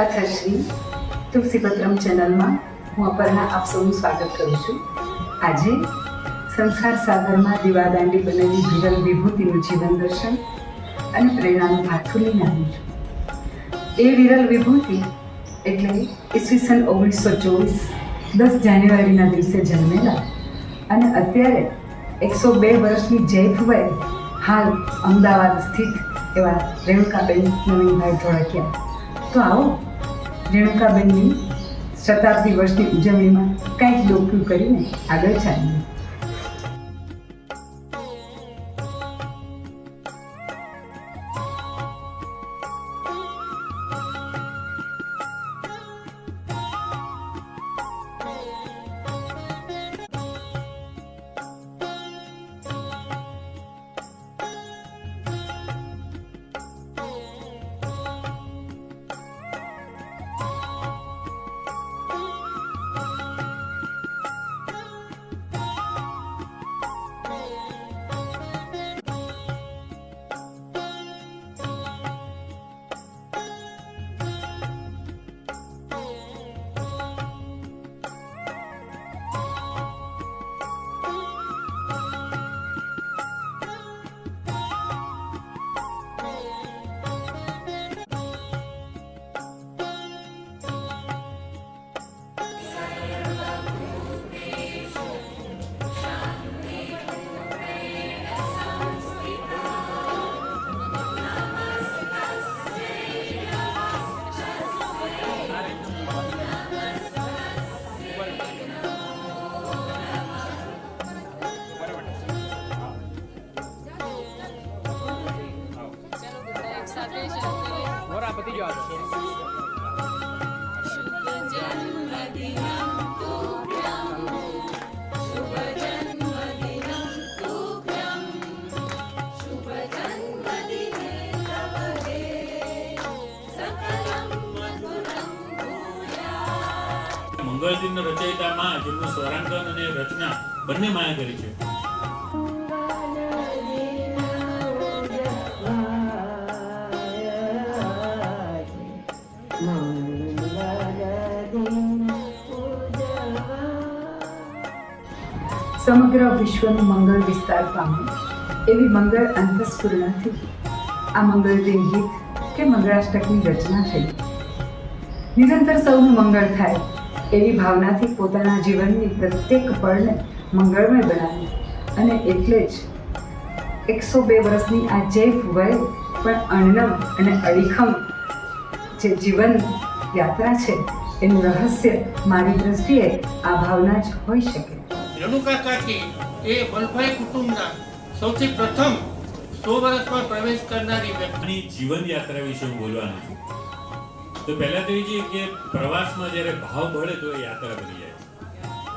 અથ શ્રી તુલસીપત્રમ ચેનલમાં હું અપર્ણા આપ સૌનું સ્વાગત કરું છું. આજે સંસાર સાગરમાં દીવાદાંડી બનેલી વિરલ વિભૂતિનું જીવન દર્શન અને પ્રેરણાનું ભાથું લઈને આવી છું. એ વિરલ વિભૂતિ એટલે ઈસવીસન 1924 10 જાન્યુઆરીના દિવસે જન્મેલા અને અત્યારે 102 વર્ષની જૈફવય હાલ અમદાવાદ સ્થિત એવા રેણુકાબેન નવીનભાઈ ધોળકિયા. તો આવો રેણુકાબેનની શતાબ્દી વર્ષની ઉજવણીમાં કંઈક ડોકું કરીને આગળ ચાલીએ. મંગળદિન રચયિતા માં જેમનું સ્વરાંકન અને રચના બંને માયા કરી છે. સમગ્ર વિશ્વનું મંગળ વિસ્તાર પામે એવી મંગળ અંતસ્ફુરણાથી આ મંગળદિન ગીત કે મંગળાષ્ટકની રચના થઈ. નિરંતર સૌનું મંગળ થાય એવી ભાવનાથી પોતાના જીવનની પ્રત્યેક પળને મંગળમય બનાવી અને એટલે જ 102 વર્ષની આ જૈફ વય પણ અણનમ અને અડીખમ જે જીવન યાત્રા છે એનું રહસ્ય મારી દ્રષ્ટિએ આ ભાવના જ હોઈ શકે. રેણુકા કાકી એ વલ્લભાઈ કુટુંબના સૌથી પ્રથમ 100 વર્ષમાં પ્રવેશ કરનારી વ્યક્તિની જીવન યાત્રા વિશે હું બોલવાનું છું. તો પહેલા તો એ છે કે પ્રવાસમાં જ્યારે ભાવ બળે તો એ યાત્રા બની જાય,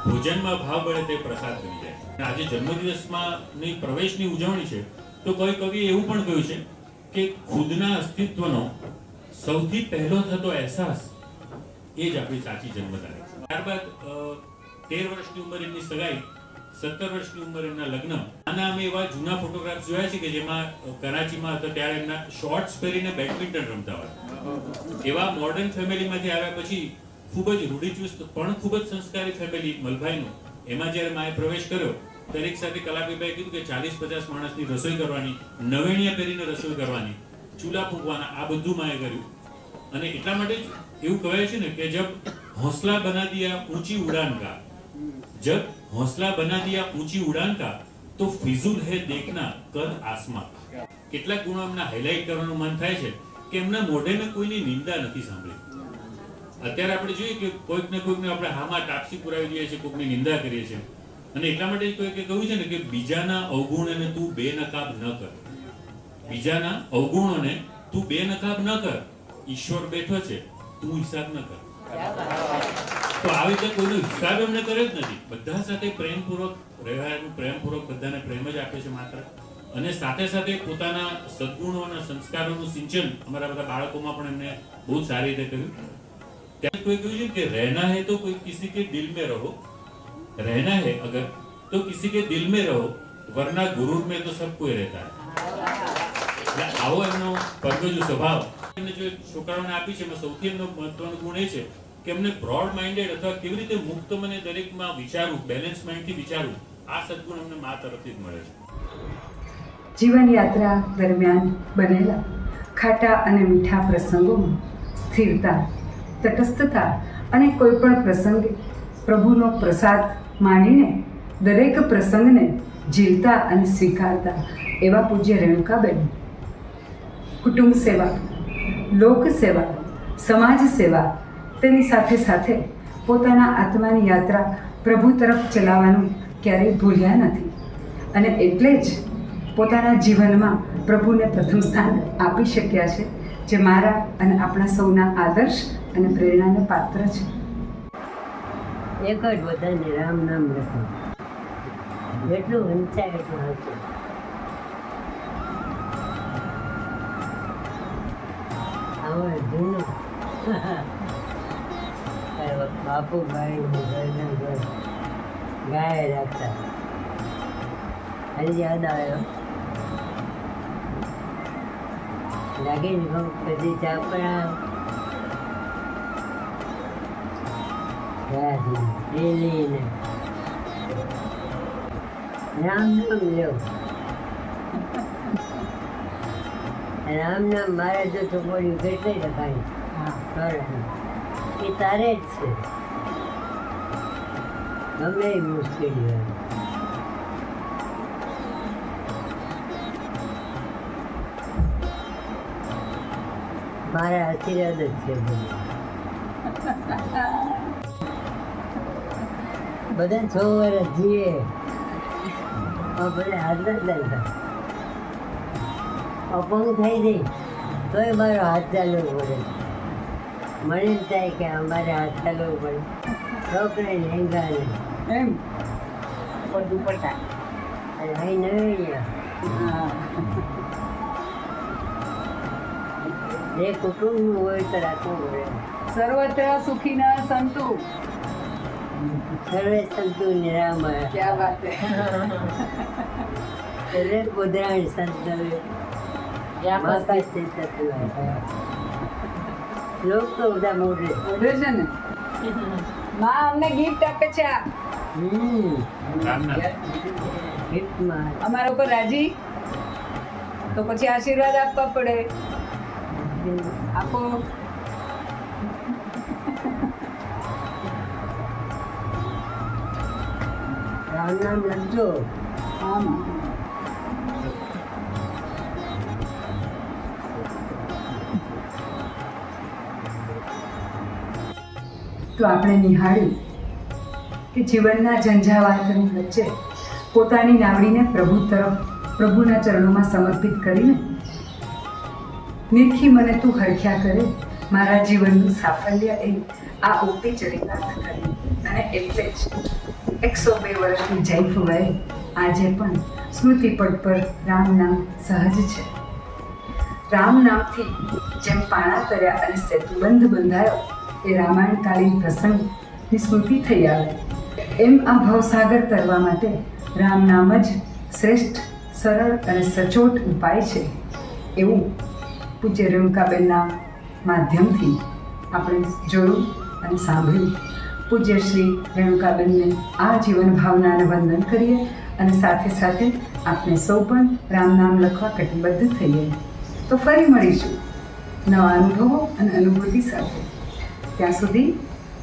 ભોજનમાં ભાવ બળે તે પ્રસાદ બની જાય. આજે જન્મદિવસમાં ની પ્રવેશની ઉજવણી છે તો કોઈ કવિએ એવું પણ કહ્યું છે કે ખુદના અસ્તિત્વનો સૌથી પહેલો થતો અહેસાસ એ જ આપણી સાચી જન્મ તારીખ. ત્યારબાદ 13 વર્ષની ઉંમરે એમની સગાઈ, 17 વર્ષની ઉંમરે એમના લગ્ન. આના અમે એવા જૂના ફોટોગ્રાફ્સ જોયા છે કે જેમાં કરાચીમાં હતા ત્યારે એમના શોર્ટ્સ પહેરીને બેડમિન્ટન રમતા હોય. એવા મોડર્ન ફેમિલીમાંથી આવ્યા પછી ખૂબ જ રૂઢિચુસ્ત પણ ખૂબ જ સંસ્કારી ફેમિલી મલભાઈનું, એમાં જ્યારે માએ પ્રવેશ કર્યો ત્યારે એક સાથે કલાપીભાઈ કીધું કે 40-50 માણસની રસોઈ કરવાની, નવેણિયા પહેરીને રસોઈ કરવાની, ચૂલા ફૂંકવાના, આ બધું માએ કર્યું. અને એટલા માટે જ એવું કહેવાય છે ને કે જબ હૌસલા બના દિયા ઊંચી ઉડાન કા, जब हौसला बना दिया ऊंची उड़ान का तो फिजूल है देखना कद आसमां. કેટલાક ગુણો એમના હાઇલાઇટ કરવાનું મન થાય છે કે એમના મોઢે મેં કોઈની નિંદા નથી સાંભળી. અત્યારે આપણે જોઈએ કે કોઈકને આપણે હામાં ટાપસી પુરાવી દઈએ છીએ, કોઈકની નિંદા કરીએ છીએ. અને એટલા માટે કોઈકે કહ્યું છે ને કે બીજાના અવગુણોને તું બેનકાબ ન કર, બીજાના અવગુણોને તું બેનકાબ ન કર, ઈશ્વર બેઠો છે, તું હિસાબ ન કર. તો આવી રીતે કોઈનો હિસાબ એમને કરે જ નથી. બધા સાથે પ્રેમપૂર્વક રહેવાનું, પ્રેમપૂર્વક બધાને પ્રેમ જ આપે છે માત્ર. અને સાથે સાથે પોતાના સદગુણો અને સંસ્કારોનું સિંચન અમારા બધા બાળકોમાં પણ એમને બહુ સારી રીતે કર્યું. ત્યાં કોઈ કહ્યું છે કે રહેના હૈ તો કોઈ કિસી કે દિલ में रहो, रहना है अगर तो किसी के दिल में रहो, वरना गुरूर में तो सब कोई रहता है. આવો એમનો પરગજો સ્વભાવ એમને જો છોકરાઓને આપી છે એમાં સૌથી એમનો મહત્વનો ગુણ એ છે કે એમને બ્રોડ માઇન્ડેડ અથવા કેવી રીતે મુક્ત મને દરેકમાં વિચારવું, બેલેન્સ માઇન્ડથી વિચારવું, આ સદગુણ અમને મા તરફથી જ મળે છે. જીવન યાત્રા દરમિયાન બનેલા ખાટા અને મીઠા પ્રસંગોમાં સ્થિરતા, તટસ્થતા અને કોઈ પણ પ્રસંગે પ્રભુનો પ્રસાદ માણીને દરેક પ્રસંગને ઝીલતા અને સ્વીકારતા એવા પૂજ્ય રેણુકાબેન કુટુંબ સેવા, લોક સેવા, સમાજ સેવા, તેની સાથે સાથે પોતાના આત્માની યાત્રા પ્રભુ તરફ ચલાવવાનું ક્યારેય ભૂલ્યા નથી અને એટલે જ પોતાના જીવનમાં પ્રભુને પ્રથમ સ્થાન આપી શક્યા છે, જે મારા અને આપણા સૌના આદર્શ અને પ્રેરણાને પાત્ર છે. એક જ બધાને રામ નામ લખો, જેટલું વંચાય એટલું હતું. આવો જૂનું બાપુભાઈ ગાય રાખતા, હજી યાદ આવ્યો. લાગીને ઘઉં પછી ચાપડા ડેલીને રામ નામ લ્યો. રામ નામ મારે જો છોકરીઓ કેટલી લખાય એ તારે જ છે, ગમે એ મુશ્કેલી હોય. મારા આશીર્વાદ જ છે બધા 6 વર્ષ જીએ બધા હાથ જ લાગ્યા. અપંગ થઈ જઈ તોય મારો હાથ ચાલવો પડે. મને એમ થાય કે અમારે હાથ ચાલવું પડે. છોકરે લેંગા એમ દુપટ્ટા અને અહીં નવી જે કુટુંબનું હોય તો રાખવું પડે. સર્વત્ર સુખીના સંતુ. સર્વે સંતુ નિરામય. ક્યાં વાત હે. સર્વે પોદરાણ સંતો માતા ચિંતા લોક તો બધા મોઢે ઓઢે છે ને. માં અમને ગિફ્ટ આપે છે આ. ગિફ્ટમાં અમારા ઉપર રાજી તો પછી આશીર્વાદ આપવા પડે. આપો. રામ નામ લખજો. આમ તો આપણે નિહાળ્યું કે જીવનના ઝંઝાવાતની વચ્ચે પોતાની નાવડીને પ્રભુ તરફ, પ્રભુના ચરણોમાં સમર્પિત કરીને નિરખી મને તું હરખ્યા કરે, મારા જીવનનું સાફલ્ય એ આ ઉક્તિ ચરિતાર્થ કરી. અને એટલે જ 102 વર્ષની જૈફ વયે આજે પણ સ્મૃતિપટ પર રામ નામ સહજ છે. રામ નામથી જેમ પાણા તર્યા અને સેતુબંધ બંધાયો એ રામાયણકાલીન પ્રસંગની સ્મૃતિ થઈ આવે, એમ આ ભવસાગર તરવા માટે રામ નામ જ શ્રેષ્ઠ, સરળ અને સચોટ ઉપાય છે એવું પૂજ્ય રેણુકાબેનના માધ્યમથી આપણે જોયું અને સાંભળ્યું. પૂજ્ય શ્રી રેણુકાબેનને આ જીવન ભાવનાને વંદન કરીએ અને સાથે સાથે આપણે સૌ પણ રામ નામ લખવા કટિબદ્ધ થઈએ. તો ફરી મળીશું નવા અનુભવો અને અનુભૂતિ સાથે. ત્યાં સુધી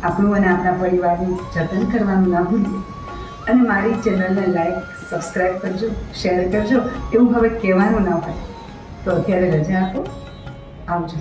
આપણું અને આપણા પરિવારનું જતન કરવાનું ના ભૂલીએ અને મારી ચેનલને લાઈક, સબસ્ક્રાઈબ કરજો, શેર કરજો એવું હવે કહેવાનું ના હોય. તો અત્યારે રજા આપો. આવજો.